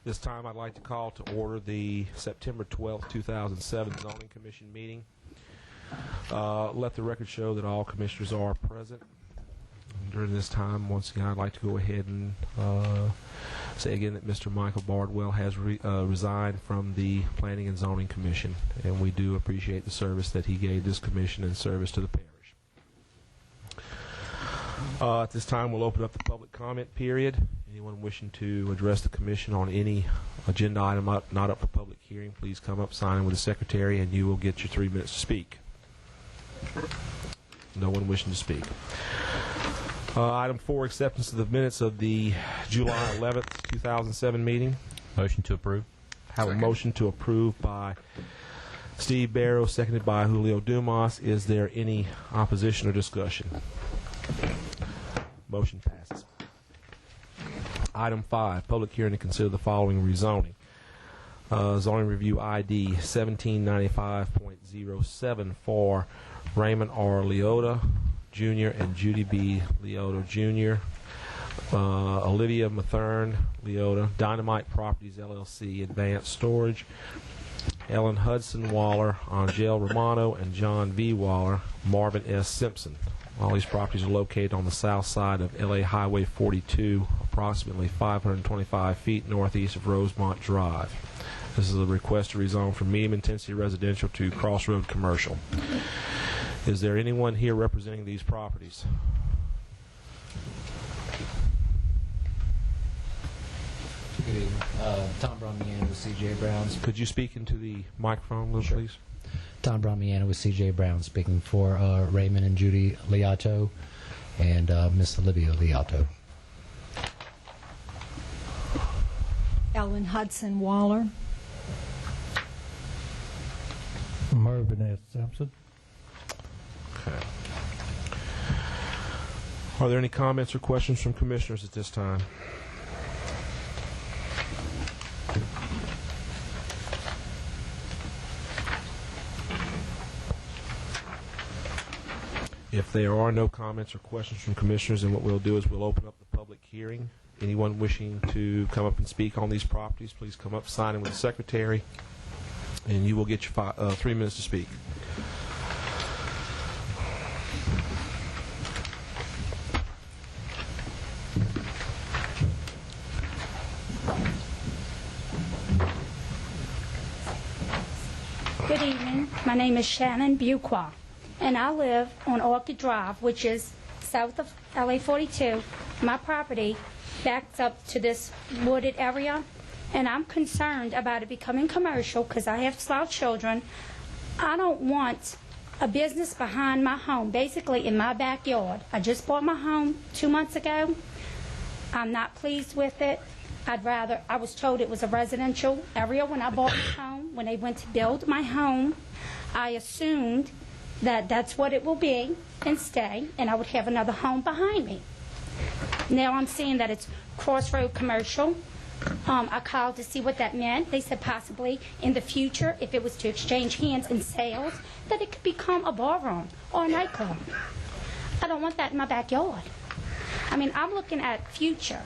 This time I'd like to call to order the September 12th, 2007 Zoning Commission meeting. Let the record show that all commissioners are present. During this time, once again, I'd like to go ahead and say again that Mr. Michael Bardwell has resigned from the Planning and Zoning Commission, and we do appreciate the service that he gave this commission and service to the parish. At this time, we'll open up the public comment period. Anyone wishing to address the commission on any agenda item not up for public hearing, please come up, sign in with the secretary, and you will get your 3 minutes to speak. No one wishing to speak. Item 4, acceptance of the minutes of the July 11th, 2007 meeting. Motion to approve. Have a motion to approve by Steve Barrow, seconded by Julio Dumas. Is there any opposition or discussion? Motion passes. Item 5, public hearing to consider the following rezoning. Zoning review ID 1795.07 for Raymond R. Leota Jr. and Judy B. Leota Jr., Olivia Mathern Leota, Dynamite Properties LLC, Advanced Storage, Ellen Hudson Waller, Angel Romano, and John V. Waller, Marvin S. Simpson. All these properties are located on the south side of LA Highway 42, approximately 525 feet northeast of Rosemont Drive. This is a request to rezone from medium intensity residential to crossroad commercial. Is there anyone here representing these properties? Good evening. Tom Bramiano with C.J. Brown's. Could you speak into the microphone, Lou, Sure. please? Tom Bramiano with C.J. Brown speaking for Raymond and Judy Leoto and Miss Olivia Leoto. Ellen Hudson Waller. Marvin S. Simpson. Okay. Are there any comments or questions from commissioners at this time? If there are no comments or questions from commissioners, then what we'll do is we'll open up the public hearing. Anyone wishing to come up and speak on these properties, please come up, sign in with the secretary, and you will get your 3 minutes to speak. Good evening. My name is Shannon Buqua, and I live on Orchid Drive, which is south of LA 42. My property backs up to this wooded area, and I'm concerned about it becoming commercial because I have small children. I don't want a business behind my home, basically in my backyard. I just bought my home 2 months ago. I'm not pleased with it. I was told it was a residential area when I bought my home. When they went to build my home, I assumed that that's what it will be and stay, and I would have another home behind me. Now I'm seeing that it's crossroad commercial. I called to see what that meant. They said possibly in the future, if it was to exchange hands in sales, that it could become a barroom or a nightclub. I don't want that in my backyard. I mean, I'm looking at future,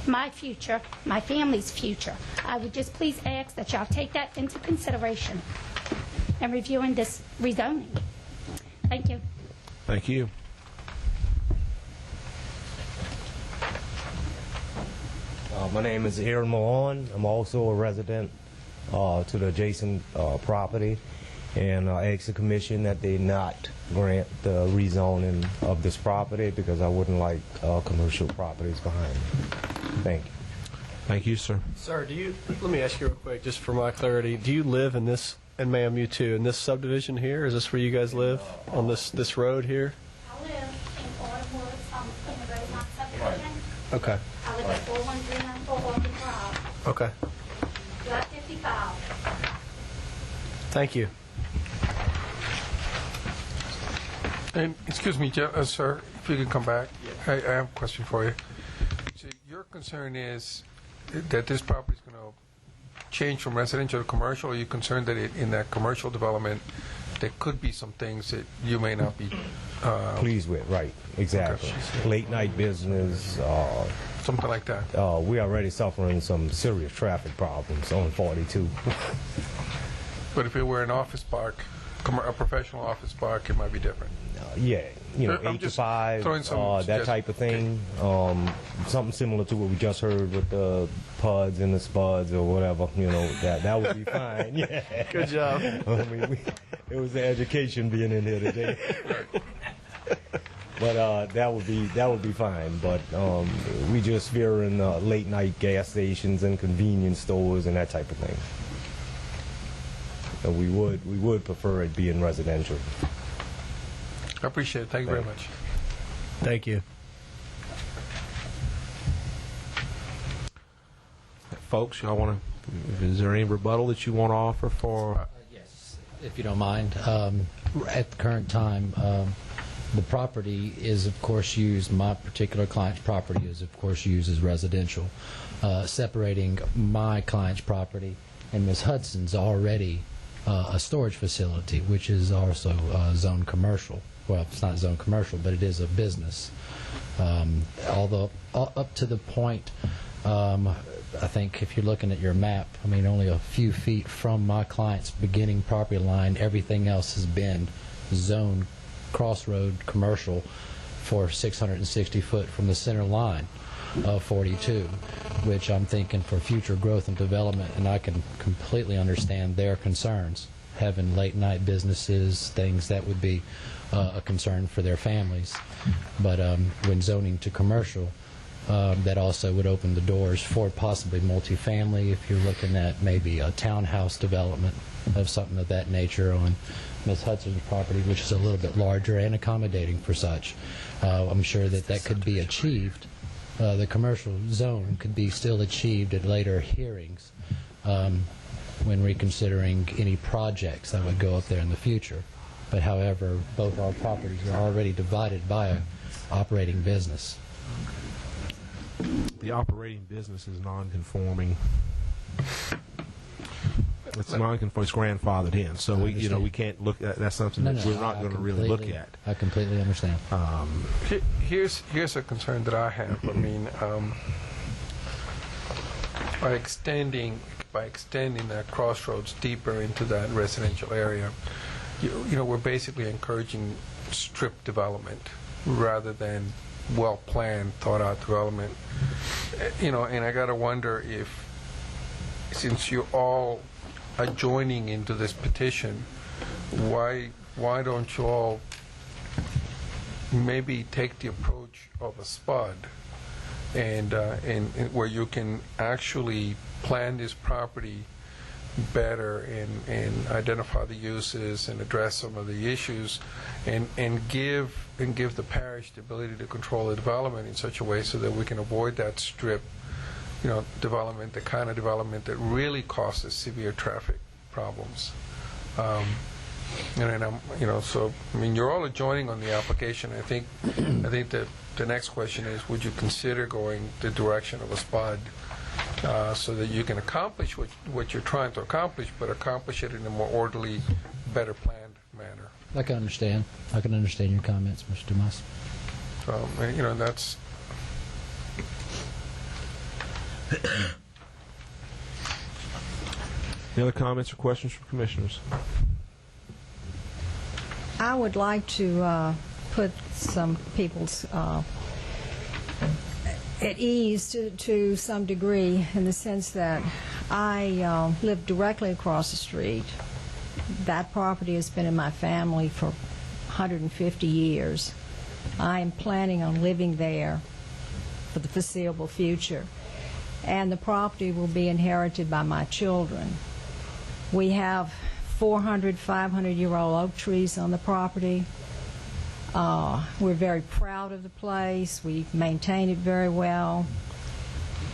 my family's future. I would just please ask that y'all take that into consideration in reviewing this rezoning. Thank you. Thank you. My name is Aaron Malone. I'm also a resident to the adjacent property, and I asked the commission that they not grant the rezoning of this property because I wouldn't like commercial properties behind me. Thank you. Thank you, sir. Sir, let me ask you real quick, just for my clarity, do you live in this, and ma'am, you too, in this subdivision here? Is this where you guys live, on this road here? I live in Autumn Woods, in the Rosemont subdivision. Okay. I live at 41394 Orchid Drive, Okay. lot 55. Thank you. And excuse me, sir, if you could come back, I have a question for you. So your concern is that this property is going to change from residential to commercial? Or are you concerned that in that commercial development there could be some things that you may not be Pleased with, right, exactly. Late night business, something like that. we're already suffering some serious traffic problems on 42. But if it were an office park, a professional office park, it might be different. Yeah, you know, I'm 8 to just 5, throwing some that suggestions. type of thing. Something similar to what we just heard with the PUDs and the SPUDs or whatever. You know, that would be fine. Yeah. Good job. I mean, it was the education being in here today. But that would be fine. But we just fearing late night gas stations and convenience stores and that type of thing. So we would prefer it being residential. I appreciate it. Thank you very much. Thank you. Folks, y'all want to? Is there any rebuttal that you want to offer for? Yes, if you don't mind. At the current time, the property is, of course, used, my particular client's property is, of course, used as residential. Separating my client's property and Ms. Hudson's already a storage facility, which is also zone commercial. Well, it's not zone commercial, but it is a business. Although up to the point, I think if you're looking at your map, I mean, only a few feet from my client's beginning property line, everything else has been zone crossroad commercial for 660 foot from the center line of 42, which I'm thinking for future growth and development, and I can completely understand their concerns. Having late night businesses, things that would be a concern for their families. But when zoning to commercial, that also would open the doors for possibly multifamily if you're looking at maybe a townhouse development of something of that nature on Ms. Hudson's property, which is a little bit larger and accommodating for such. I'm sure that could be achieved. The commercial zone could be still achieved at later hearings when reconsidering any projects that would go up there in the future. But however, both our properties are already divided by an operating business. The operating business is non-conforming. It's non-conforming. It's grandfathered in, so we can't look at. That's something that we're not going to really look at. I completely understand. Here's a concern that I have. I mean, by extending that crossroads deeper into that residential area, we're basically encouraging strip development rather than well-planned, thought-out development. And I got to wonder if, since you're all adjoining into this petition, why don't you all maybe take the approach of a SPUD, and where you can actually plan this property better and identify the uses and address some of the issues, and give the parish the ability to control the development in such a way so that we can avoid that strip development, the kind of development that really causes severe traffic problems. So I mean, you're all adjoining on the application. I think that the next question is, would you consider going the direction of a SPUD so that you can accomplish what you're trying to accomplish, but accomplish it in a more orderly, better planned manner? I can understand. I can understand your comments, Mr. Dumas. So that's. Any other comments or questions from commissioners? I would like to put some people's at ease to some degree, in the sense that I live directly across the street. That property has been in my family for 150 years. I am planning on living there for the foreseeable future, and the property will be inherited by my children. We have 400, 500-year-old oak trees on the property. We're very proud of the place. We maintain it very well.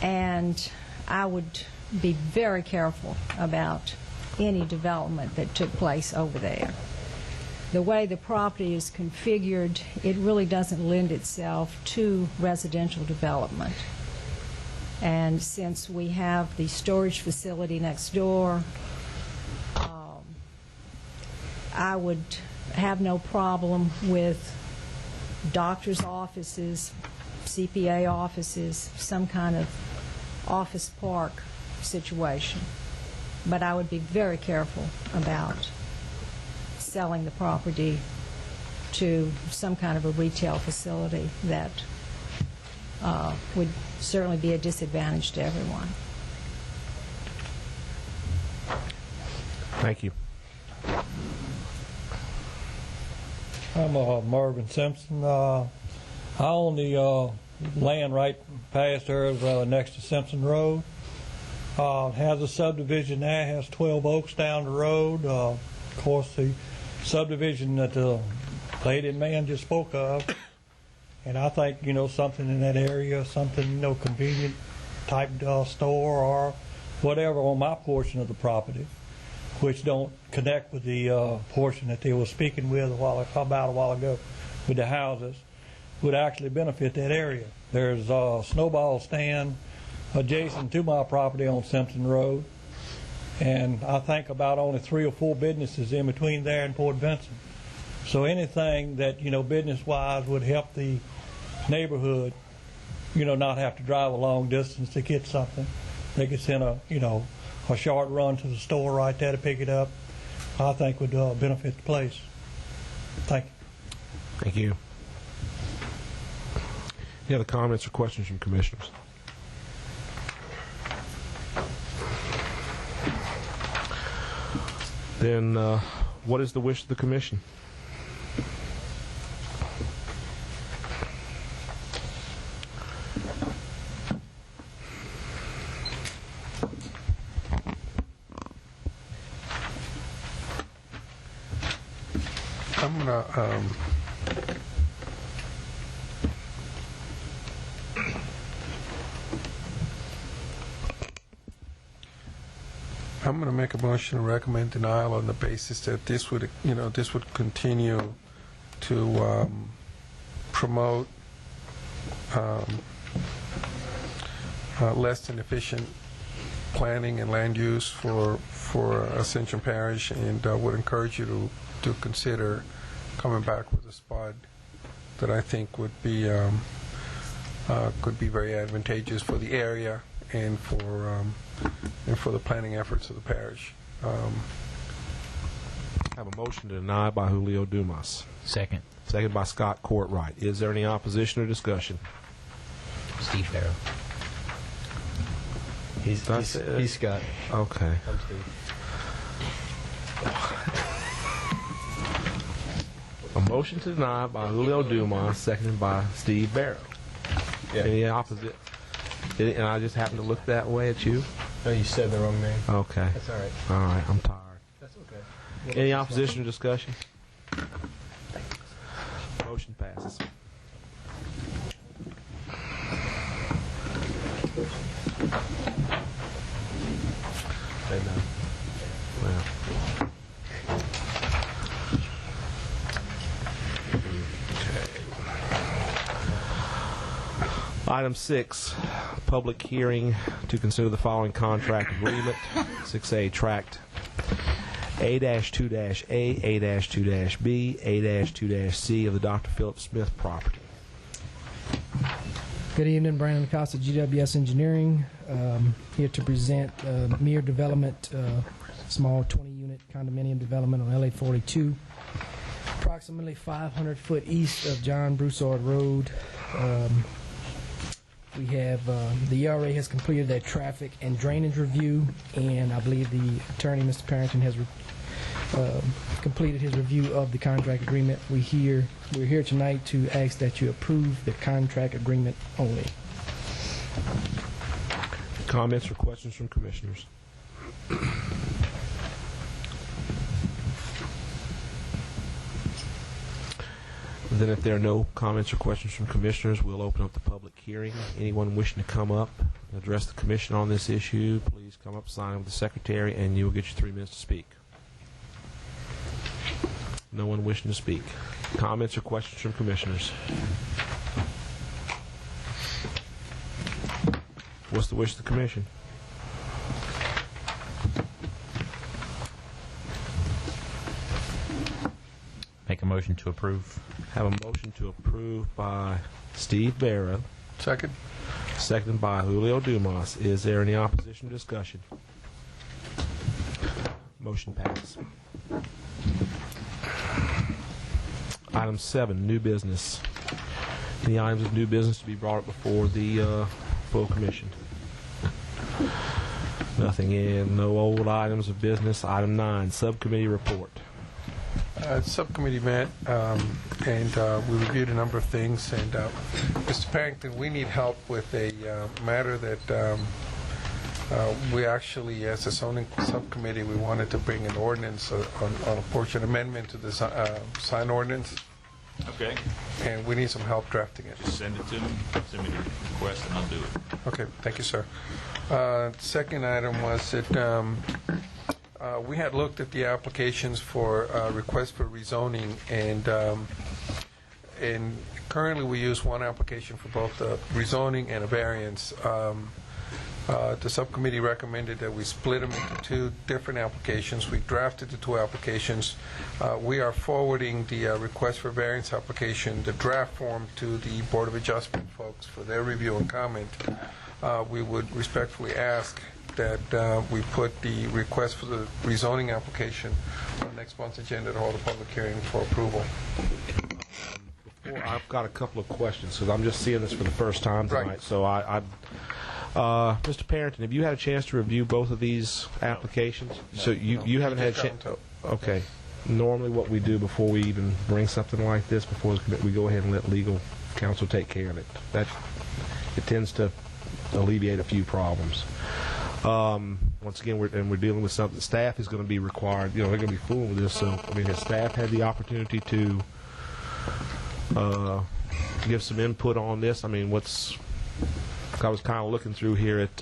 And I would be very careful about any development that took place over there. The way the property is configured, it really doesn't lend itself to residential development. And since we have I would have no problem with doctor's offices, CPA offices, some kind of office park situation. But I would be very careful about selling the property to some kind of a retail facility that would certainly be a disadvantage to everyone. Thank you. I'm Marvin Simpson. I own the land right past there next to Simpson Road. Has a subdivision there, has 12 Oaks down the road. Of course, the subdivision that the lady and man just spoke of. And I think, something in that area, something, convenient type store or whatever on my portion of the property, which don't connect with the portion that they were speaking with about a while ago with the houses, would actually benefit that area. There's a snowball stand adjacent to my property on Simpson Road, and I think about only 3 or 4 businesses in between there and Port Vincent. So anything that, business-wise would help the neighborhood, not have to drive a long distance to get something. They could send a short run to the store right there to pick it up, I think would benefit the place. Thank you. Thank you. Any other comments or questions from commissioners? Then what is the wish of the commission? I'm going to make a motion to recommend denial on the basis that this would, this would continue to promote less than efficient planning and land use for Ascension Parish, and would encourage you to consider coming back with a spot that I think would be could be very advantageous for the area and for the planning efforts of the parish. I have a motion to deny by Julio Dumas. Second. Second by Scott Courtwright. Is there any opposition or discussion? Steve Barrow. He's Scott. Okay. I'm Steve. A motion to deny by Julio Dumas, seconded by Steve Barrow. Yeah. Any opposite? And I just happened to look that way at you? No, you said the wrong name. Okay. That's all right. All right, I'm tired. That's okay. Any opposition or discussion? Motion passes. Well. Item 6, public hearing to consider the following contract agreement. 6A, tract A-2-A, A-2-B, A-2-C of the Dr. Philip Smith property. Good evening, Brandon Acosta, GWS Engineering, here to present Mere Development, small 20-unit condominium development on LA 42, approximately 500 foot east of John Broussard Road. We have the ERA has completed their traffic and drainage review, and I believe the attorney, Mr. Parrington, has completed his review of the contract agreement. We're here tonight to ask that you approve the contract agreement only. Comments or questions from commissioners? Then if there are no comments or questions from commissioners, we'll open up the public hearing. Anyone wishing to come up and address the commission on this issue, please come up, sign with the secretary, and you will get your 3 minutes to speak. No one wishing to speak. Comments or questions from commissioners? What's the wish of the commission? motion to approve. Have a motion to approve by Steve Barrow, Second? seconded by Julio Dumas. Is there any opposition or discussion? Motion passed. Item 7, new business. Any items of new business to be brought up before the full commission? Nothing in. No old items of business. Item 9, subcommittee report. Subcommittee met, and we reviewed a number of things. And Mr. Parrington, we need help with a matter that we actually, as a zoning subcommittee, we wanted to bring an ordinance on a portion amendment to the sign ordinance, Okay, and we need some help drafting it. just send it to me, send me the request, and I'll do it. Okay, thank you, sir. Second item was that we had looked at the applications for requests for rezoning, and currently we use one application for both the rezoning and a variance. The subcommittee recommended that we split them into two different applications. We drafted the two applications. We are forwarding the request for variance application, the draft form, to the Board of Adjustment folks for their review and comment. We would respectfully ask that we put the request for the rezoning application on next month's agenda to hold a public hearing for approval. I've got a couple of questions because I'm just seeing this for the first time tonight. Right. So Mr. Parrington, have you had a chance to review both of these applications? So you haven't had a chance. Okay. Normally, what we do before we even bring something like this before the committee, we go ahead and let legal counsel take care of it. It tends to alleviate a few problems. Once again, we're dealing with something. Staff is going to be required. They're going to be fooling with this. So, has staff had the opportunity to give some input on this? I was kind of looking through here at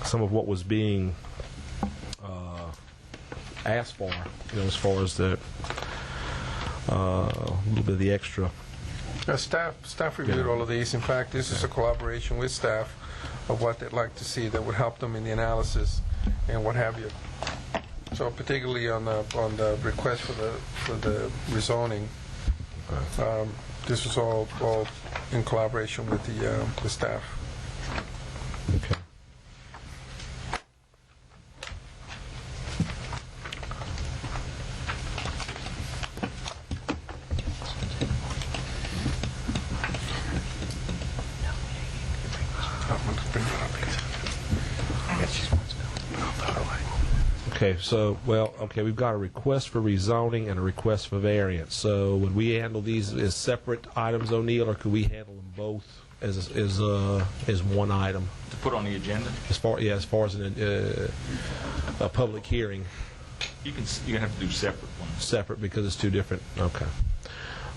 some of what was being asked for, as far as the a little bit of the extra. Staff reviewed all of these. In fact, this is a collaboration with staff of what they'd like to see that would help them in the analysis and what have you. So particularly on the request for the rezoning, this was all in collaboration with the staff. Okay. Okay, we've got a request for rezoning and a request for variance. So would we handle these as separate items, O'Neill, or could we handle them both as one item? To put on the agenda, As far as a public hearing, you're gonna have to do separate ones. separate because it's two different. Okay.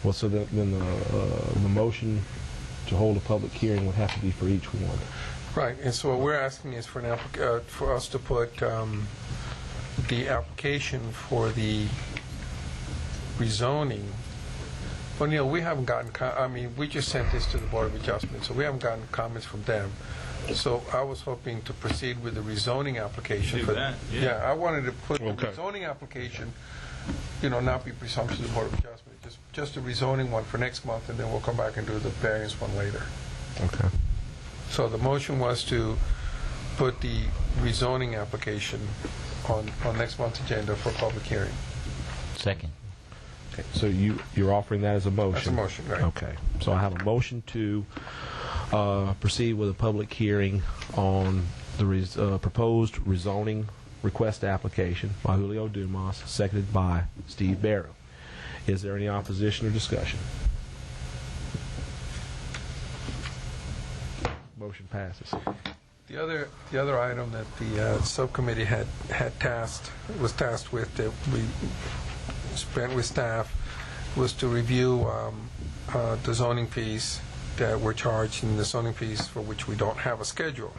Well, so then the motion to hold a public hearing would have to be for each one. Right, and so what we're asking is for for us to put the application for the rezoning. Well, Neil, we haven't gotten, we just sent this to the Board of Adjustment, so we haven't gotten comments from them. So I was hoping to proceed with the rezoning application. Do that, yeah. Yeah, I wanted to put the Okay. rezoning application, not be presumptuous to the Board of Adjustment, just a rezoning one for next month, and then we'll come back and do the variance one later. Okay. So the motion was to put the rezoning application on next month's agenda for public hearing. Second. Okay. So you're offering that as a motion? That's a motion, right. Okay. So I have a motion to proceed with a public hearing on the proposed rezoning request application by Julio Dumas, seconded by Steve Barrow. Is there any opposition or discussion? Motion passes. The other item that the subcommittee was tasked with, that we spent with staff, was to review the zoning fees that were charged and the zoning fees for which we don't have a schedule.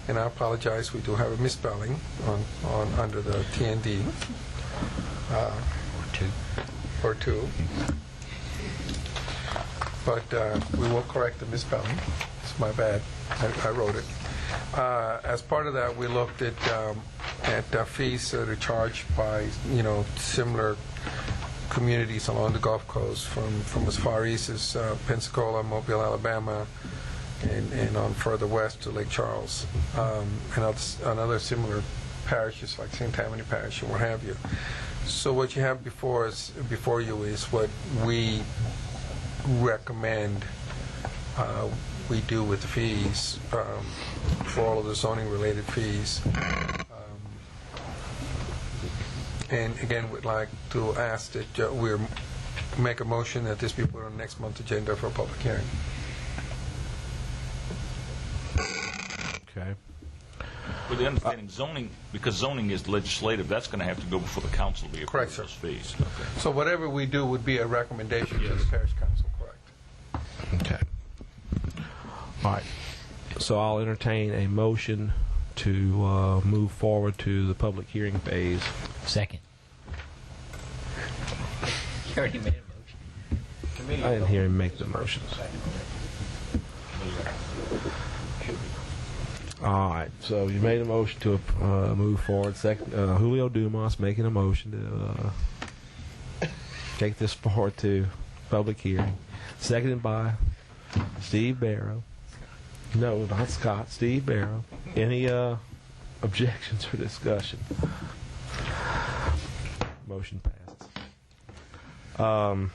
And I apologize, we do have a misspelling on under the TND. Or two. But we will correct the misspelling. It's my bad. I wrote it. As part of that, we looked at fees that are charged by similar communities along the Gulf Coast, from as far east as Pensacola, Mobile, Alabama, and on further west to Lake Charles, and other similar parishes like St. Tammany Parish and what have you. So what you have before you is what we recommend we do with the fees, for all of the zoning-related fees. And again, we'd like to ask that we make a motion that this be put on next month's agenda for a public hearing. Okay. With the understanding zoning, because zoning is legislative, that's going to have to go before the council to be Correct, approved sir. those fees. Okay. So whatever we do would be a recommendation to the parish council, correct? Okay. All right. So I'll entertain a motion to move forward to the public hearing phase. Second. You already made a motion. I didn't hear him make the motions. All right. So you made a motion to move forward. Second, Julio Dumas making a motion to take this forward to public hearing. Seconded by Steve Barrow. No, not Scott. Steve Barrow. Any objections or discussion? Motion passes. And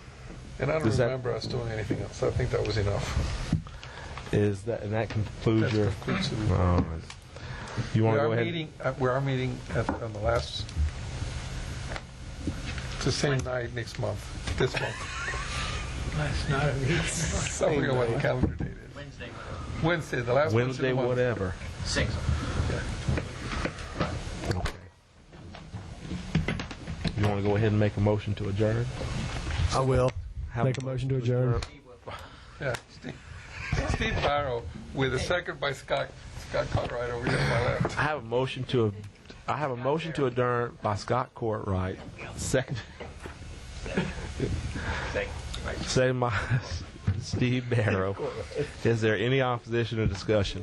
I don't remember us doing anything else. I think that was enough. And that concludes your... concludes the All right. You want to go ahead? We are meeting on the last... It's the same night next month. This month. Last night. I forget what the calendar date is. Wednesday, the last Wednesday, Wednesday of the month. whatever. 6. Okay. You want to go ahead and make a motion to adjourn? I will. Have Make a motion to adjourn. Yeah, Steve Barrow with a second by Scott Cartwright over here to my left. I have a motion to adjourn by Scott Courtwright. Second by Steve Barrow. Is there any opposition or discussion?